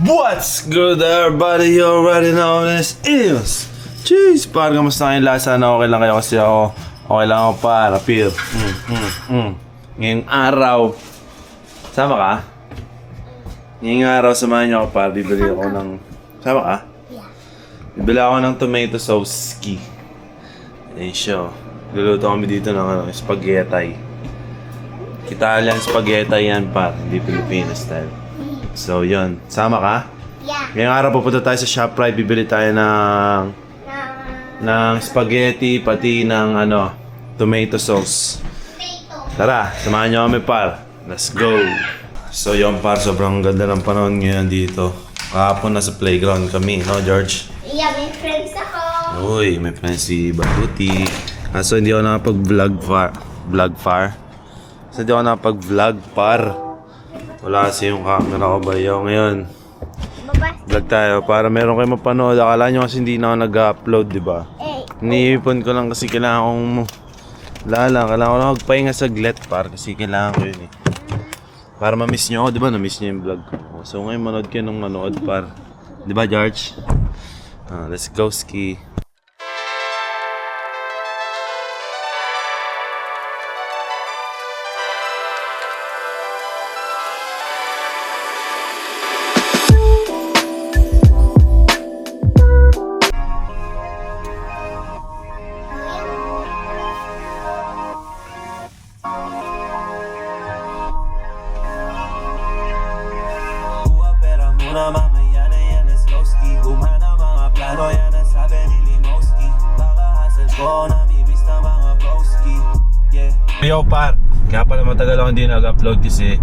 What's good everybody? You already know this is Jeez, par, kamusta kayong lahat? Sana okay lang kayo kasi ako okay lang ako par, appear. Ngayong araw sama ka? Ngayong araw samahan niyo ako par, bibili ako ng sama ka? Bibili ako ng tomato sauce ski. Ayan siya. Luluto kami dito ng spaghetti. Italian spaghetti yan par, hindi Filipino style. So yun, sama ka? Yeah. Ngayong araw pupunta tayo sa ShopRite, bibili tayo ng spaghetti pati ng tomato sauce. Tara, samahan niyo kami par. Let's go. So yun par, sobrang ganda ng panahon ngayon dito. Kahapon nasa playground kami, no George? Yeah, may friends ako. Uy, may friends si Babuti. Kaso hindi ako nakapag-vlog par. Kasi hindi ako nakapag-vlog par. Wala kasi yung camera ko ba yun ngayon. Vlog tayo para meron kayo mapanood. Akala nyo kasi hindi na ako nag-upload, di ba? Iniipon ko lang kasi kailangan kong kailangan ko lang magpahinga saglit par kasi kailangan ko yun eh. Para ma-miss nyo ako, di ba? Na-miss nyo yung vlog ko. So ngayon manood kayo ng manood par. Di ba George? Let's go ski. Mamaya na yan, let's go ski. Gumana mga plano yan, nasabi ni Limowski. Nakahasal ko, namimiss na mga broski. Yeah. Yo par, kaya pala matagal ako hindi nag-upload kasi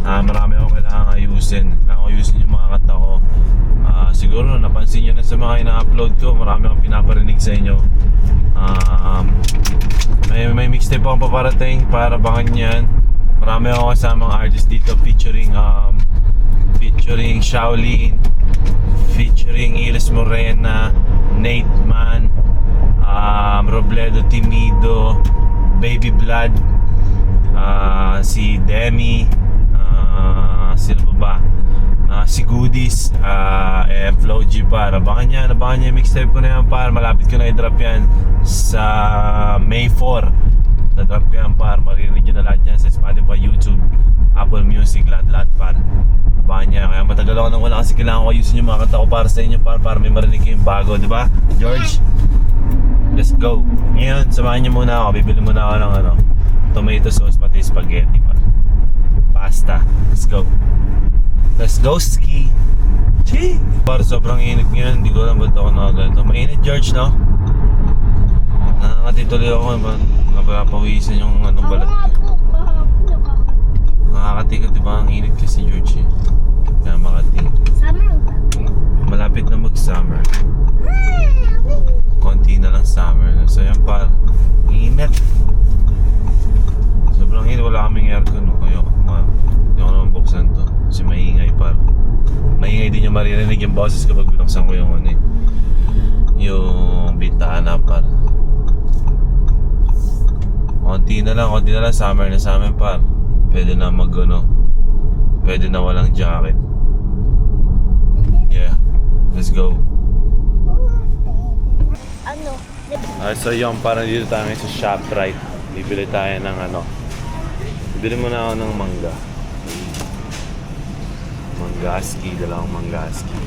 marami akong kailangan ayusin. Kailangan ko ayusin yung mga kanta ko. Siguro napansin nyo na sa mga ina-upload ko, marami akong pinaparinig sa inyo. May mixtape akong paparating para bangan yan. Marami akong kasamang artist dito featuring Shaolin, featuring Iris Morena, Nate Man, Robledo Timido, Baby Blood, si Demi, sino pa ba? Si Goodies, Flow G par. Abangan niya yung mixtape ko na yan par. Malapit ko na i-drop yan sa May 4. Na-drop ko yan par. Maririnig nyo na lahat yan sa Spotify, YouTube, Apple Music, lahat par. Abangan niya. Kaya matagal ako nang wala kasi kailangan ko ayusin yung mga kanta ko para sa inyo para may marinig kayong bago, di ba George? Let's go. Ngayon, samahan niyo muna ako. Bibili muna ako ng tomato sauce pati spaghetti pa. Pasta. Let's go. Let's go ski. Chee! Para sobrang init ngayon, hindi ko alam ba't ako nakaganto. Mainit George, no? Nakakatituloy ako naman. Napapawisan yung balat ko. Nakakatikot, di ba? Ang init kasi George eh. Kaya Makati. Summer Malapit na mag-summer. Konti na lang summer. So yan pa, init. Sobrang init, wala kaming aircon. No? Kaya hindi ko naman buksan to. Kasi maingay pa. Maingay din yung maririnig yung boses kapag binuksan ko yung yung bintana pa. Konti na lang summer na sa amin pa. Pwede na pwede na walang jacket. Yeah, let's go. So yun, parang dito tayo sa ShopRite. Bibili tayo ng bibili muna ako ng mangga. Manggaski, dalawang manggaski.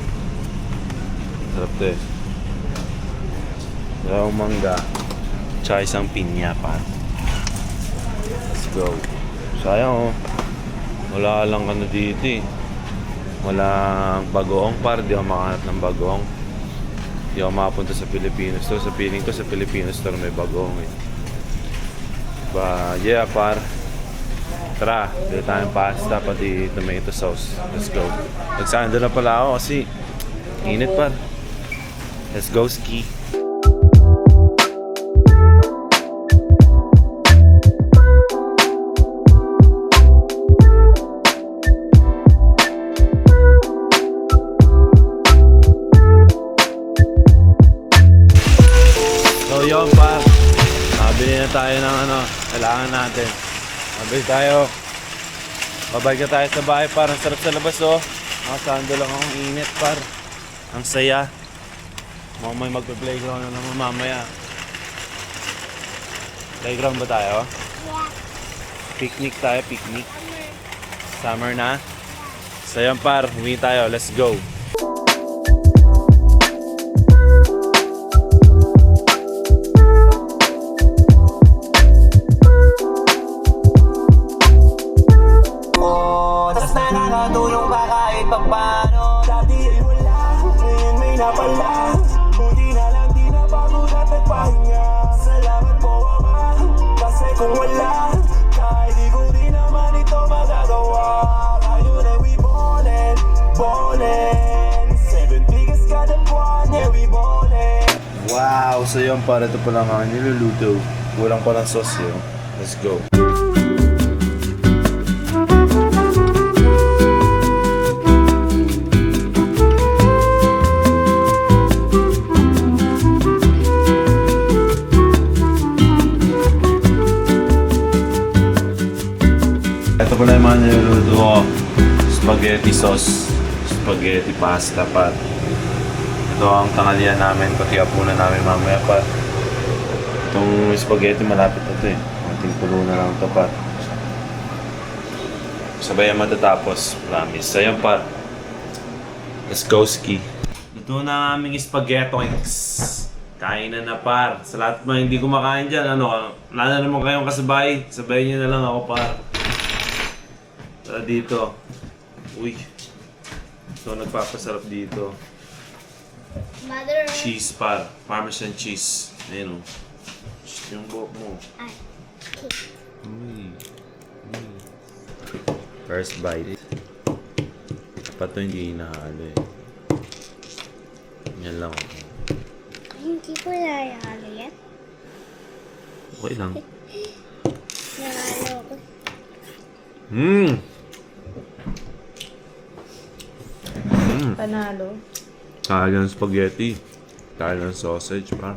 Sarap to eh. Dalawang mangga, tsaka isang pinya pa. Let's go. Sayang wala lang dito eh. Walang bagoong par, di ako makahanap ng bagoong. Di ako makapunta sa Filipino store. Sa piling ko sa Filipino store may bagoong eh. Yeah par. Tara, bili tayong pasta pati tomato sauce. Let's go. Nagsando na pala ako kasi init par. Let's go ski. Yun par, nabili na tayo ng kailangan natin. Mabili tayo. Babalik na tayo sa bahay. Parang sarap sa labas oh. Nakasando lang akong init par. Ang saya. May magpe-playground na naman mamaya. Playground ba tayo? Yeah. Picnic tayo, picnic. Summer na. So yan par, huwi tayo. Let's go. Oh, tas nakakatulong ka kahit papaano. Dati ay wala, ngayon may napala. Buti na lang di napagod at nagpahinga. Salamat po Ama, kasi kung wala, kahit di ko di naman ito magagawa. Ngayon ay we ballin', ballin'. 7 figures kada buwan, yeah we ballin'. Wow! So yan par, ito pa lang ang niluluto. Kulang pa ng sauce yun. Let's go. Ito pala yung mga niluluto ko. Spaghetti sauce, spaghetti pasta par. Ito ang tanghalian namin, pati hapunan namin mamaya par. Itong spaghetti malapit na ito eh. Konting pulo na lang ito par. Sabay ang matatapos, promise. So yan par. Let's go ski. Luto na ang aming spaghettoings. Kain na par. Sa lahat mga hindi kumakain dyan, wala na naman kayong kasabay. Sabayin nyo na lang ako par. Dito. Uy. Ito nagpapasarap dito. Mother. Cheese par. Parmesan cheese. Ayun o. Yung buhok mo. Ay. Uy. First bite. Dapat ito hindi hinahalo eh. Yan lang. Hindi ko nalalo yan. Okay lang. Nalalo ko. Panalo. Kaya ng spaghetti. Kaya ng sausage pa.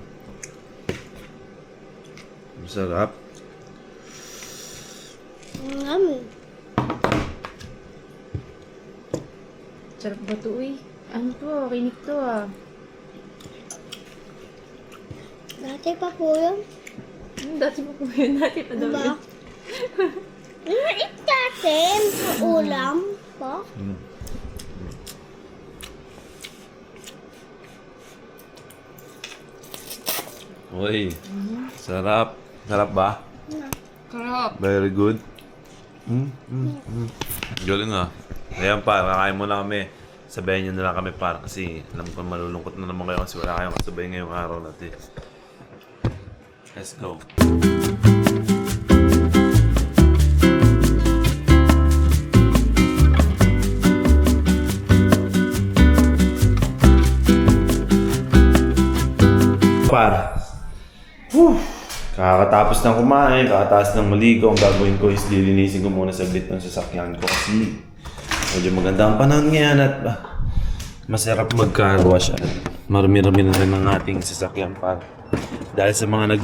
Masarap. Sarap ba ito, uy? Ano to? Kinik to ah. Dati pa po yun. Dati pa po yun. Dati pa daw Diba? yun. Mait dati sa ulam po. Uy. Sarap. Sarap ba? Sarap. Very good. Galing ah. Ayan pa, kakain mo na kami. Sabayan nyo na lang kami para kasi alam ko malulungkot na naman kayo kasi wala kayong kasabay ngayong araw natin. Let's go. Par. Kakatapos ng kumain, kakatapos ng maligo, ang gagawin ko is lilinisin ko muna saglit ng sasakyan ko kasi medyo maganda ang panahon ngayon at masarap mag-car wash at marami-rami na rin ang ating sasakyan par. Dahil sa mga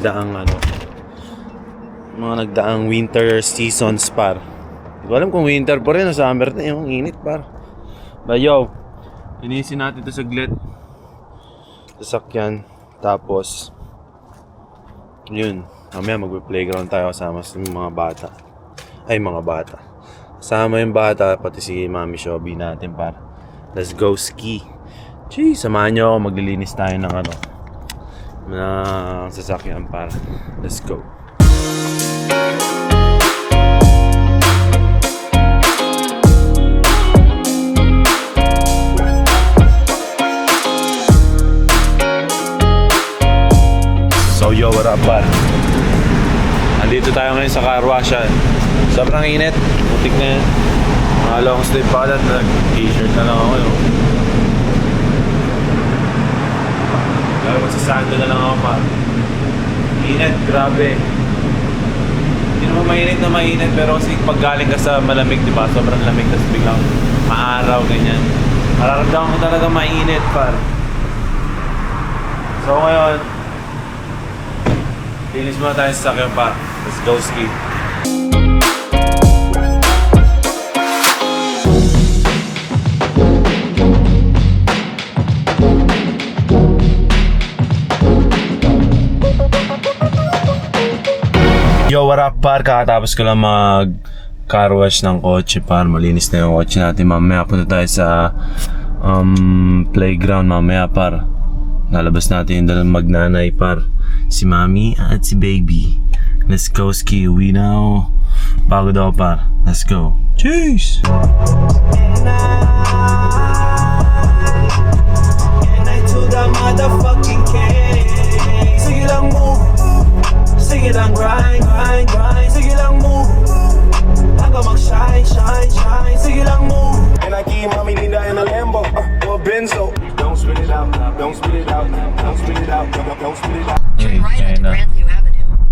nagdaang winter seasons par. Hindi ko alam kung winter pa rin o summer na yung init par. But yo, linisin natin ito saglit. Sasakyan. Tapos, yun. Mamaya magpe-playground tayo kasama sa mga bata. Ay, mga bata. Kasama yung bata, pati si Mami Shobi natin par. Let's go ski. Gee, samahan nyo ako. Maglilinis tayo ng ng sasakyan par. Let's go. So yo, what up par? Nandito tayo ngayon sa car wash. Sobrang init. Putik na yan. Mga long sleeve pa lang. T-shirt na lang ako. Kaya magsasando na lang ako par. Init, grabe. Hindi naman mainit pero kasi pag galing ka sa malamig, di ba? Sobrang lamig tapos biglang maaraw, ganyan. Mararamdaman ko talaga mainit par. So ngayon, linis muna tayo sa sakyan pa. Let's go ski. what up par? Kakatapos ko lang mag car wash ng kotse par. Malinis na yung kotse natin. Mamaya punta tayo sa playground mamaya par. Lalabas natin yung dalawang magnanay par. Si mami at si baby. Let's go ski. Uwi na ako. Pagod ako par. Let's go. Cheers! And I to the motherfucking king. Sige lang move, sige lang grind, grind, grind. Sige lang move, hanggang mag-shine, shine, shine. Sige lang move. And I keep mommy Linda in a Lambo or a Benzo. Don't spit it out, don't spit it out, don't spit it out, don't spit it out. Hey, kaya na.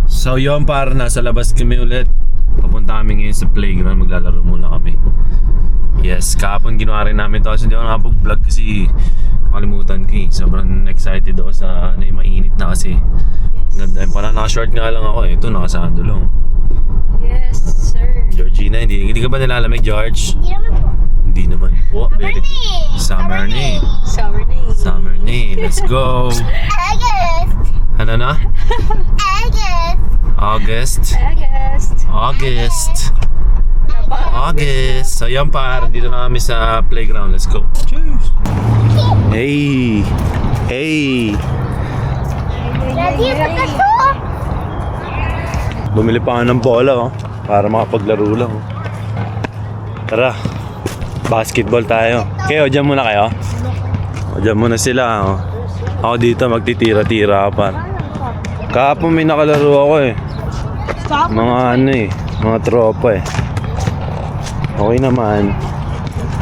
So yun par, nasa labas kami ulit. Papunta kami ngayon sa playground, maglalaro muna kami. Yes, kahapon ginawa rin namin to kasi hindi ako nakapag-vlog kasi makalimutan ko eh. Sobrang excited ako sa mainit na kasi. Ganda yun pala, naka-short nga lang ako eh. Ito, nakasando lang. Yes, sir. Georgina, hindi ka ba nilalamig, George? Hindi naman po. Hindi naman po. Summer na eh. Summer na eh. Summer na eh. Let's go! August. Ano na? August. August. So yan par, dito na kami sa playground. Let's go. Cheers! Hey! Hey! Ready for the show? Bumili pa nga ng bola oh, para makapaglaro lang oh. Tara, basketball tayo. Kayo, dyan muna kayo. O, dyan muna sila oh. Ako dito magtitira-tira par. Kahapon may nakalaro ako eh. Mga ano eh, mga tropa eh. Okay naman.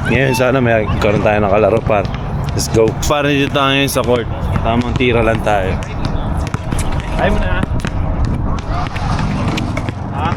Ngayon sana may karoon tayo nakalaro par. Let's go. Para dito tayo ngayon sa court. Tamang tira lang tayo. Ay mo na. Ha?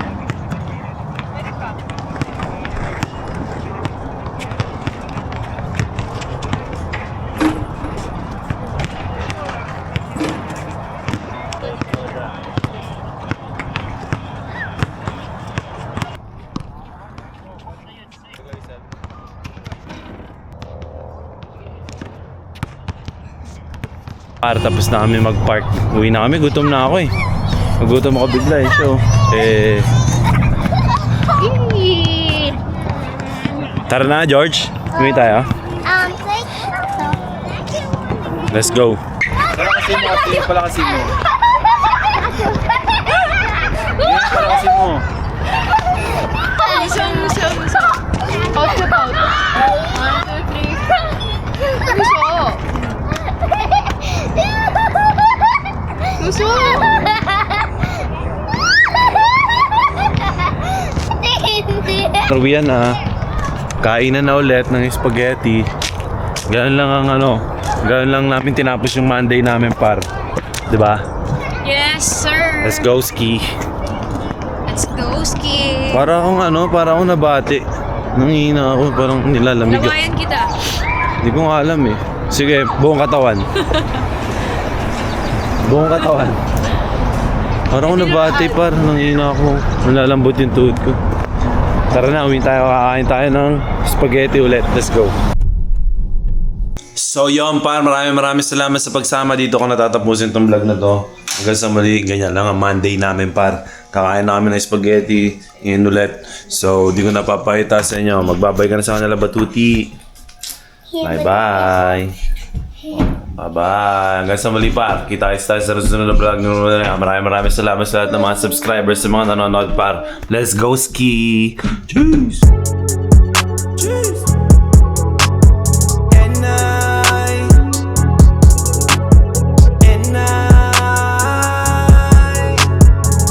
Para tapos na kami mag-park. Uwi na kami, gutom na ako eh. Nagutom ako bigla eh. So, tara na, George. Uwi tayo. Take Let's go. Palakasin mo kasi, palakasin mo. Yan, palakasin mo. Isa. Out to out. 1, 2, 3. Gusto. Tarwiyan na. Kainan na ulit ng spaghetti. Ganun lang ang ganun lang namin tinapos yung Monday namin par. 'Di ba? Yes, sir. Let's go ski. Let's go ski. Para akong nabati. Nangihina ako, parang nilalamig. Nawayan kita. Hindi ko nga alam eh. Sige, buong katawan. Buong katawan. Parang ako nabati par, nangihina ako. Nalalambot yung tuhod ko. Tara na, uwi tayo, kakain tayo ng spaghetti ulit. Let's go. So yun par, maraming salamat sa pagsama dito kung natatapusin tong vlog na to. Hanggang sa muli, ganyan lang ang Monday namin par. Kakain namin ng spaghetti, yun ulit. So di ko napapakita sa inyo. Magbabay ka na sa kanila, Batuti. Bye-bye. Bye-bye. Hanggang sa muli par. Kita tayo sa susunod na vlog. Maraming salamat sa lahat ng mga subscribers, sa mga nanonood par. Let's go ski! Cheers!